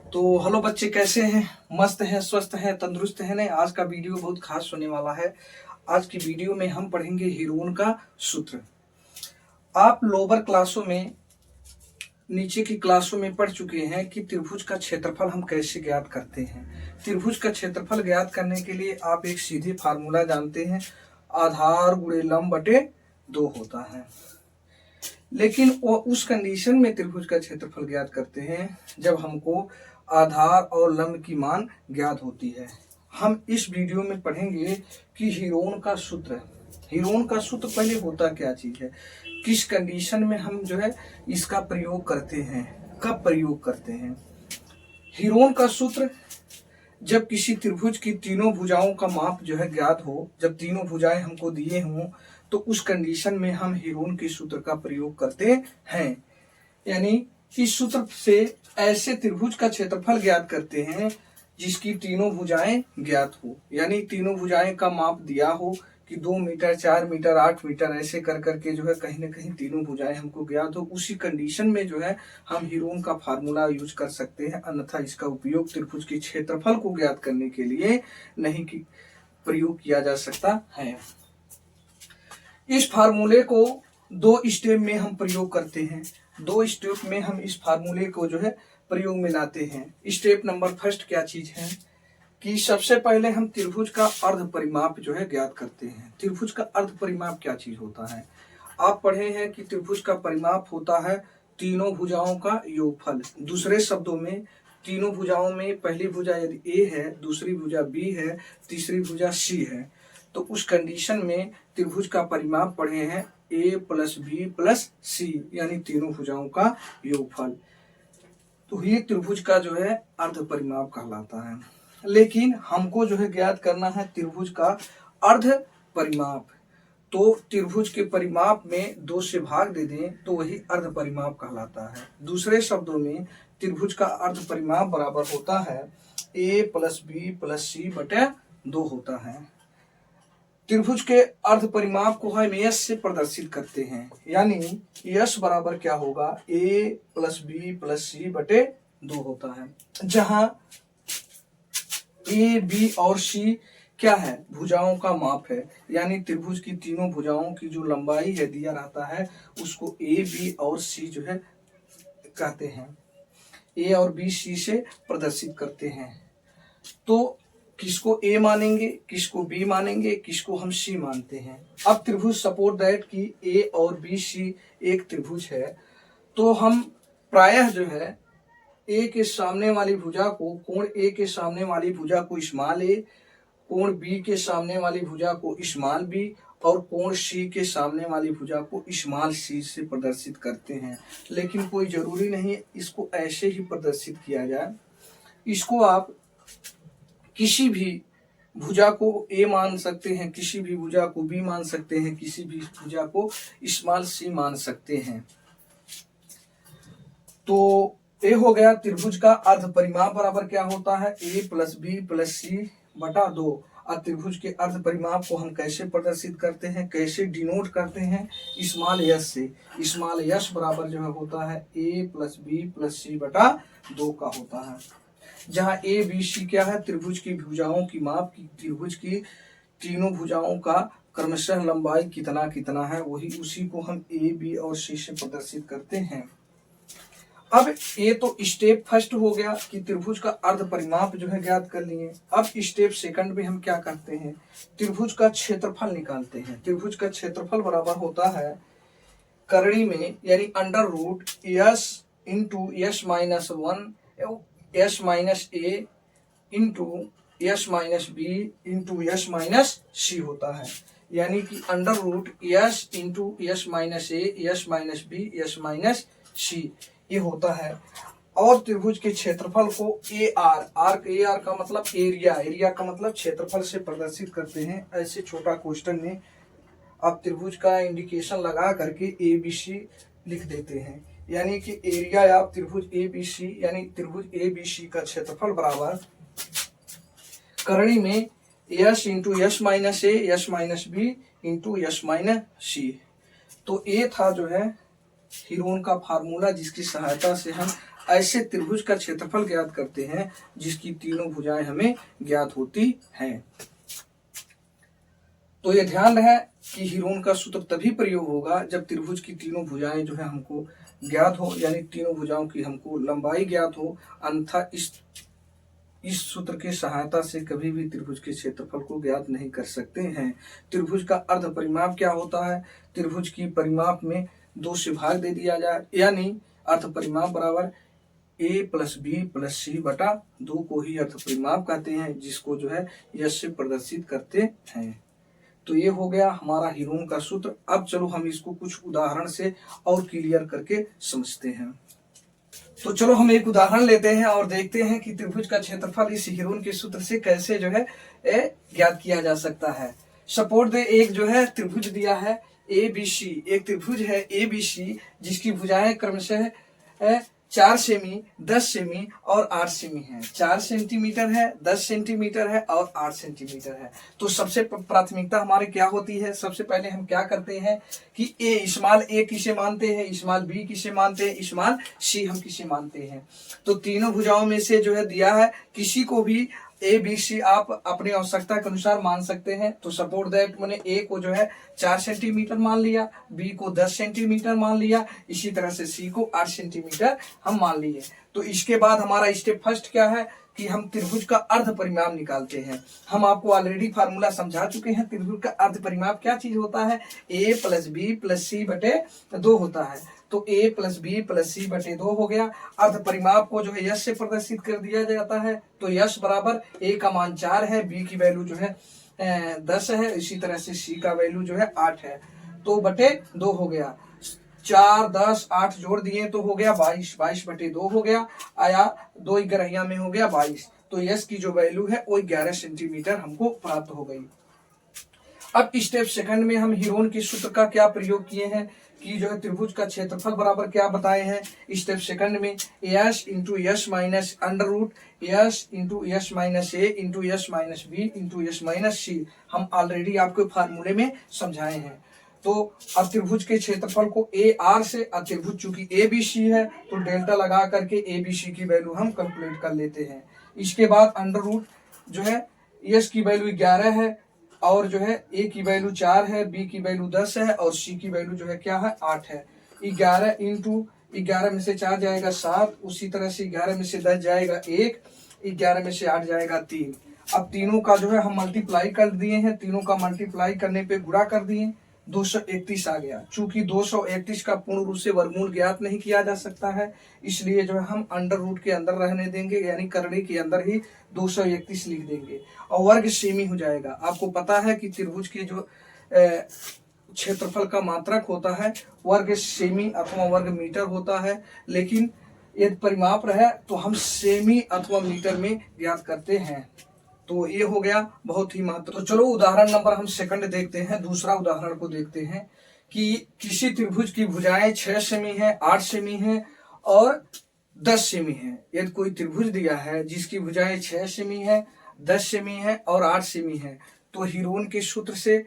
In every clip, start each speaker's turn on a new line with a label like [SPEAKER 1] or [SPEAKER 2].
[SPEAKER 1] तो हेलो बच्चे, कैसे हैं? मस्त हैं, स्वस्थ हैं, तंदुरुस्त हैं? नहीं, आज का वीडियो बहुत खास होने वाला है। आज की वीडियो में हम पढ़ेंगे हीरोन का सूत्र। आप लोअर क्लासों में, नीचे की क्लासों में पढ़ चुके हैं कि त्रिभुज का क्षेत्रफल हम कैसे ज्ञात करते हैं। त्रिभुज का क्षेत्रफल ज्ञात करने के लिए आप एक सीधे फार्मूला जानते हैं, आधार गुणे लंब बटे 2 होता है। लेकिन वो उस कंडीशन में त्रिभुज का क्षेत्रफल ज्ञात करते हैं जब हमको आधार और लंब की मान ज्ञात होती है। हम इस वीडियो में पढ़ेंगे कि हीरोन का सूत्र। हीरोन का सूत्र पहले होता क्या चीज है, किस कंडीशन में हम जो है इसका प्रयोग करते हैं, कब प्रयोग करते हैं। हीरोन का सूत्र जब किसी त्रिभुज की तीनों भुजाओं का माप जो है ज्ञात हो, जब तीनों भुजाएं हमको दिए हों, तो उस कंडीशन में हम हीरोन के सूत्र का प्रयोग करते हैं। यानी इस सूत्र से ऐसे त्रिभुज का क्षेत्रफल ज्ञात करते हैं जिसकी तीनों भुजाएं ज्ञात हो। यानी तीनों भुजाएं का माप दिया हो कि 2 मीटर, 4 मीटर, 8 मीटर, ऐसे कर करके जो है कहीं ना कहीं तीनों भुजाएं हमको ज्ञात हो। उसी कंडीशन में जो है हम हीरोन का फार्मूला यूज कर सकते हैं। अन्यथा इसका उपयोग त्रिभुज के क्षेत्रफल को ज्ञात करने के लिए नहीं की प्रयोग किया जा सकता है। इस फार्मूले को 2 स्टेप में हम प्रयोग करते हैं। 2 स्टेप में हम इस फार्मूले को जो है प्रयोग में लाते हैं। स्टेप नंबर फर्स्ट क्या चीज है कि सबसे पहले हम त्रिभुज का अर्ध परिमाप जो है ज्ञात करते हैं। त्रिभुज का अर्ध परिमाप क्या चीज होता है? आप पढ़े हैं कि त्रिभुज का परिमाप होता है तीनों भुजाओं का योगफल। दूसरे शब्दों में, तीनों भुजाओं में पहली भुजा यदि ए है, दूसरी भुजा बी है, तीसरी भुजा सी है, तो उस कंडीशन में त्रिभुज का परिमाप पढ़े हैं ए प्लस बी प्लस सी, यानी तीनों भुजाओं का योगफल। तो ये त्रिभुज का जो है अर्ध परिमाप कहलाता है। लेकिन हमको जो है ज्ञात करना है त्रिभुज का अर्ध परिमाप। तो त्रिभुज के परिमाप में 2 से भाग दे दें तो वही अर्ध परिमाप कहलाता है। दूसरे शब्दों में त्रिभुज का अर्ध परिमाप बराबर होता है ए प्लस बी प्लस सी बटे 2 होता है। त्रिभुज के अर्ध परिमाप को हम यश से प्रदर्शित करते हैं। यानी यश बराबर क्या होगा, ए प्लस बी प्लस सी बटे 2 होता है। जहां ए बी और सी क्या है, भुजाओं का माप है। यानी त्रिभुज की तीनों भुजाओं की जो लंबाई है दिया रहता है उसको ए बी और सी जो है कहते हैं। ए और बी सी से प्रदर्शित करते हैं। तो किसको ए मानेंगे, किसको बी मानेंगे, किसको हम सी मानते हैं। अब त्रिभुज सपोज दैट कि ए और बी सी एक त्रिभुज है, तो हम प्रायः जो है ए के सामने वाली भुजा को, कोण ए के सामने वाली भुजा को स्मॉल ए, कोण बी के सामने वाली भुजा को स्मॉल बी और कोण सी के सामने वाली भुजा को स्मॉल सी से प्रदर्शित करते हैं। लेकिन कोई जरूरी नहीं इसको ऐसे ही प्रदर्शित किया जाए। इसको आप किसी भी भुजा को ए मान सकते हैं, किसी भी भुजा को बी मान सकते हैं, किसी भी भुजा को स्मॉल सी मान सकते हैं। तो ए हो गया त्रिभुज का अर्ध परिमाप बराबर क्या होता है, ए प्लस बी प्लस सी बटा 2। अब त्रिभुज के अर्ध परिमाप को हम कैसे प्रदर्शित करते हैं, कैसे डिनोट करते हैं, स्मॉल यश से। स्मॉल यश बराबर जो है होता है ए प्लस बी प्लस सी बटा 2 का होता है। जहां ए बी सी क्या है, त्रिभुज की भुजाओं की माप की, त्रिभुज की तीनों भुजाओं का क्रमशः लंबाई कितना कितना है, वही उसी को हम ए बी और सी से प्रदर्शित करते हैं। अब ये तो स्टेप फर्स्ट हो गया कि त्रिभुज का अर्ध परिमाप जो है ज्ञात कर लिए। अब स्टेप सेकंड में हम क्या करते हैं, त्रिभुज का क्षेत्रफल निकालते हैं। त्रिभुज का क्षेत्रफल बराबर होता है करणी में, यानी under root S into S minus 1 S minus A into S minus B into S minus C होता है। यानी कि under root S into S minus A S minus B S minus C ये होता है। और त्रिभुज के क्षेत्रफल को ए आर का मतलब एरिया, एरिया का मतलब क्षेत्रफल से प्रदर्शित करते हैं। ऐसे छोटा क्वेश्चन में आप त्रिभुज का इंडिकेशन लगा करके ए बी सी लिख देते हैं। यानी कि एरिया या त्रिभुज ए बी सी, यानी त्रिभुज ए बी सी का क्षेत्रफल बराबर करणी में S into S minus A S minus B into S minus C. तो ए था जो है हीरोन का फार्मूला, जिसकी सहायता से हम ऐसे त्रिभुज का क्षेत्रफल ज्ञात करते हैं जिसकी तीनों भुजाएं हमें ज्ञात होती हैं। तो ये ध्यान रहे कि हीरोन का सूत्र तभी प्रयोग होगा जब त्रिभुज की तीनों भुजाएं जो है हमको ज्ञात हो, यानी तीनों भुजाओं की हमको लंबाई ज्ञात हो। अन्यथा इस सूत्र की सहायता से कभी भी त्रिभुज के क्षेत्रफल को ज्ञात नहीं कर सकते हैं। त्रिभुज का अर्ध परिमाप क्या होता है? त्रिभुज की परिमाप में 2 से भाग दे दिया जाए, यानी अर्ध परिमाप बराबर a प्लस बी प्लस सी बटा 2 को ही अर्ध परिमाप कहते हैं, जिसको जो है यश से प्रदर्शित करते हैं। तो ये हो गया हमारा हीरोन का सूत्र। अब चलो हम इसको कुछ उदाहरण से और क्लियर करके समझते हैं। तो चलो हम एक उदाहरण लेते हैं और देखते हैं कि त्रिभुज का क्षेत्रफल इस हीरोन के सूत्र से कैसे जो है ज्ञात किया जा सकता है। सपोर्ट दे एक जो है त्रिभुज दिया है ABC, एक त्रिभुज है ABC जिसकी भुजाएं क्रमशः 4 सेमी, 10 सेमी और 8 सेमी है। 4 सेंटीमीटर है, 10 सेंटीमीटर है और 8 सेंटीमीटर है। तो सबसे प्राथमिकता हमारी क्या होती है? सबसे पहले हम क्या करते हैं कि स्मॉल ए किसे मानते हैं, स्मॉल बी किसे मानते हैं, स्मॉल सी हम किसे मानते हैं। तो तीनों भुजाओं में से जो है दिया है, किसी को भी ABC आप अपनी आवश्यकता के अनुसार मान सकते हैं। तो सपोर्ट दैट मैंने A को जो है 4 सेंटीमीटर मान लिया, B को 10 सेंटीमीटर मान लिया, इसी तरह से C को 8 सेंटीमीटर हम मान लिए। तो इसके बाद हमारा स्टेप फर्स्ट क्या है कि हम त्रिभुज का अर्ध परिमाप निकालते हैं। हम आपको ऑलरेडी फार्मूला समझा चुके हैं। त्रिभुज का अर्ध परिमाप क्या चीज होता है? A प्लस बी प्लस सी बटे 2 होता है। तो A प्लस बी प्लस सी बटे 2 हो गया। अर्ध परिमाप को जो है यश से प्रदर्शित कर दिया जाता है। तो यश बराबर A का मान 4 है, B की वैल्यू जो है 10 है, इसी तरह से C का वैल्यू जो है 8 है। तो बटे 2 हो गया। 4, 10, 8 जोड़ दिए तो हो गया 22, 22 बटे 2 हो गया। आया 2 ग्रहिया में हो गया 22। तो यश की जो वैल्यू है वो 11 सेंटीमीटर हमको प्राप्त हो गई। अब स्टेप सेकंड में हम हीरोन के सूत्र का क्या प्रयोग किए हैं कि जो है त्रिभुज का क्षेत्रफल बराबर क्या बताए हैं। स्टेप सेकंड में यश into Yash minus under root Yash into Yash minus A into Yash minus B into Yash minus सी हम ऑलरेडी आपको फार्मूले में समझाए हैं। तो अब त्रिभुज के क्षेत्रफल को AR से, अब त्रिभुज चूंकि ABC है तो डेल्टा लगा करके ABC की वैल्यू हम कैलकुलेट कर लेते हैं। इसके बाद अंडर रूट जो है यश की वैल्यू 11 है और जो है A की वैल्यू 4 है, B की वैल्यू 10 है और C की वैल्यू जो है क्या है 8 है। 11 इंटू 11 में से 4 जाएगा 7, उसी तरह से 11 में से 10 जाएगा 1, 11 में से 8 जाएगा 3। अब तीनों का जो है हम मल्टीप्लाई कर दिए हैं, तीनों का मल्टीप्लाई करने पे गुणा कर दिए, 231 आ गया। चूंकि 231 का पूर्ण रूप से वर्गमूल ज्ञात नहीं किया जा सकता है, इसलिए जो है हम अंडर रूट के अंदर रहने देंगे, यानी करड़ी के अंदर ही 231 लिख देंगे और वर्ग सेमी हो जाएगा। आपको पता है कि त्रिभुज के जो क्षेत्रफल का मात्रक होता है वर्ग सेमी अथवा वर्ग मीटर होता है, लेकिन यदि परिमाप रहे तो हम सेमी अथवा मीटर में ज्ञात करते हैं। तो ये हो गया बहुत ही महत्व। तो चलो उदाहरण नंबर हम सेकंड देखते हैं। दूसरा उदाहरण को देखते हैं कि किसी त्रिभुज की भुजाएं 6 सेमी है, 8 सेमी है और 10 सेमी है। यदि कोई त्रिभुज दिया है जिसकी भुजाएं 6 सेमी है, 10 सेमी है और 8 सेमी है, तो हीरोन के सूत्र से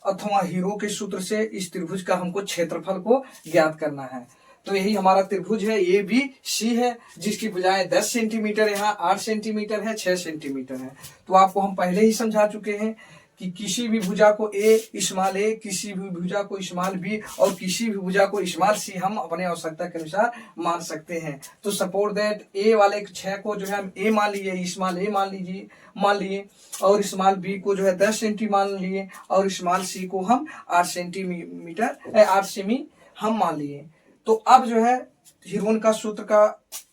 [SPEAKER 1] अथवा हीरो के सूत्र से इस त्रिभुज का हमको क्षेत्रफल को ज्ञात करना है। तो यही हमारा त्रिभुज है ABC है जिसकी भुजाएं 10 सेंटीमीटर, यहाँ 8 सेंटीमीटर है, 6 सेंटीमीटर है। तो आपको हम पहले ही समझा चुके हैं कि किसी भी भुजा को स्मॉल a, किसी भी भुजा को स्मॉल b और किसी भी भुजा को स्मॉल c हम अपने आवश्यकता के अनुसार मान सकते हैं। तो सपोर्ट दैट a वाले 6 को जो है हम a मान लिए, स्मॉल a मान लिए और स्मॉल b को जो है 10 सेंटी मान लिए और स्मॉल c को हम 8 सेंटीमीटर 8 सेमी हम मान लिए। तो अब जो है हीरोन का सूत्र का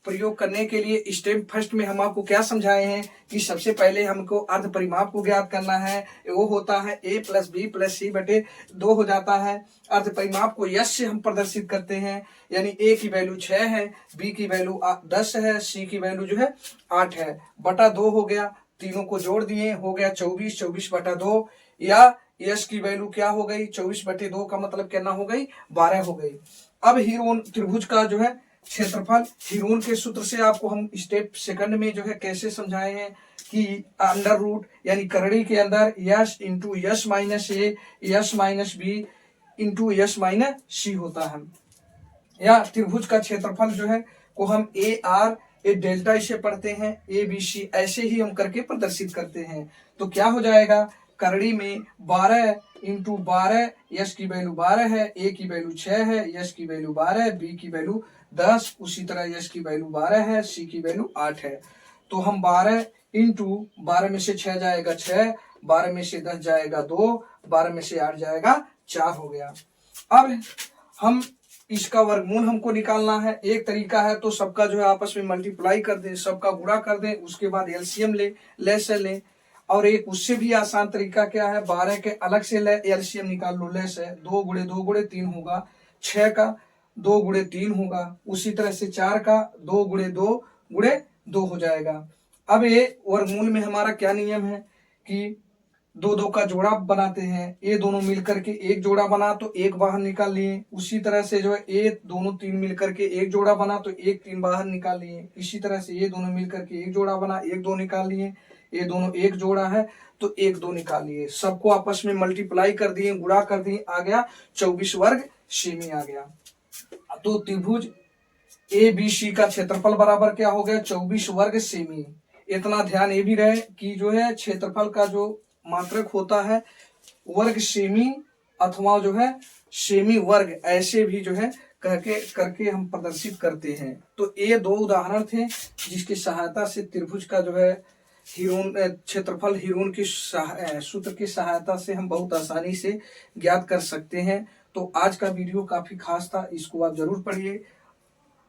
[SPEAKER 1] प्रयोग करने के लिए स्टेप फर्स्ट में हम आपको क्या समझाए हैं कि सबसे पहले हमको अर्ध परिमाप को ज्ञात करना है। वो होता है A प्लस बी प्लस सी बटे 2 हो जाता है। अर्ध परिमाप को यश से हम प्रदर्शित करते हैं, यानी A की वैल्यू 6 है, B की वैल्यू 10 है, C की वैल्यू जो है 8 है, बटा 2 हो गया। तीनों को जोड़ दिए हो गया 24, 24 बटा 2 या यश की वैल्यू क्या हो गई 24 बटे 2 का मतलब कितना हो गई 12 हो गई। अब हीरोन त्रिभुज का जो है क्षेत्रफल हीरोन के सूत्र से आपको हम स्टेप सेकंड में जो है कैसे समझाए हैं कि अंडर रूट यानी करड़ी के अंदर यश इंटू यश माइनस ए यश माइनस बी इंटू यश माइनस सी होता है। या त्रिभुज का क्षेत्रफल जो है को हम ए आर ए डेल्टा इसे पढ़ते हैं, ए बी सी ऐसे ही हम करके प्रदर्शित करते हैं। तो क्या हो जाएगा, करड़ी में 12 इंटू 12, यश की वैल्यू 12 है, ए की वैल्यू 6 है, यश की वैल्यू 12 है, बी की वैल्यू 10, उसी तरह यश की वैल्यू 12 है, सी की वैल्यू 8 है। तो हम 12 इंटू 12 में से 6 जाएगा 6, 12 में से 10 जाएगा 2, 12 में से 8 जाएगा 4 हो गया। अब हम इसका वर्गमूल हमको निकालना है। एक तरीका है तो सबका जो है आपस में मल्टीप्लाई कर दें, सबका गुणा कर दें, उसके बाद एलसीएम ले लें। और एक उससे भी आसान तरीका क्या है, 12 के अलग से एलसीएम निकाल लो, लेस है, 2 गुणे 2 गुणे 3 होगा, 6 का 2 गुणे 3 होगा, उसी तरह से 4 का 2 गुणे 2 गुणे 2 हो जाएगा। अब ये वर्गमूल में हमारा क्या नियम है कि 2 का जोड़ा बनाते हैं, ये दोनों मिलकर के एक जोड़ा बना तो एक बाहर निकाल लिए, उसी तरह से जो है ये दोनों 3 मिलकर के एक जोड़ा बना तो एक 3 बाहर निकाल लिए, इसी तरह से ये दोनों मिलकर के एक जोड़ा बना, एक 2 निकाल लिए, ये दोनों एक जोड़ा है तो एक 2 निकाल लिए, सबको आपस में मल्टीप्लाई कर दिए, गुणा कर दिए, आ गया 24 वर्ग सेमी आ गया। तो त्रिभुज ए बी सी का क्षेत्रफल बराबर क्या हो गया, 24 वर्ग सेमी। इतना ध्यान ये भी रहे कि जो है क्षेत्रफल का जो मात्रक होता है वर्ग सेमी अथवा जो है सेमी वर्ग, ऐसे भी जो है करके हम प्रदर्शित करते हैं। तो ये 2 उदाहरण थे जिसकी सहायता से त्रिभुज का जो है हिरोन क्षेत्रफल हिरोन की सूत्र की सहायता से हम बहुत आसानी से ज्ञात कर सकते हैं। तो आज का वीडियो काफी खास था, इसको आप जरूर पढ़िए।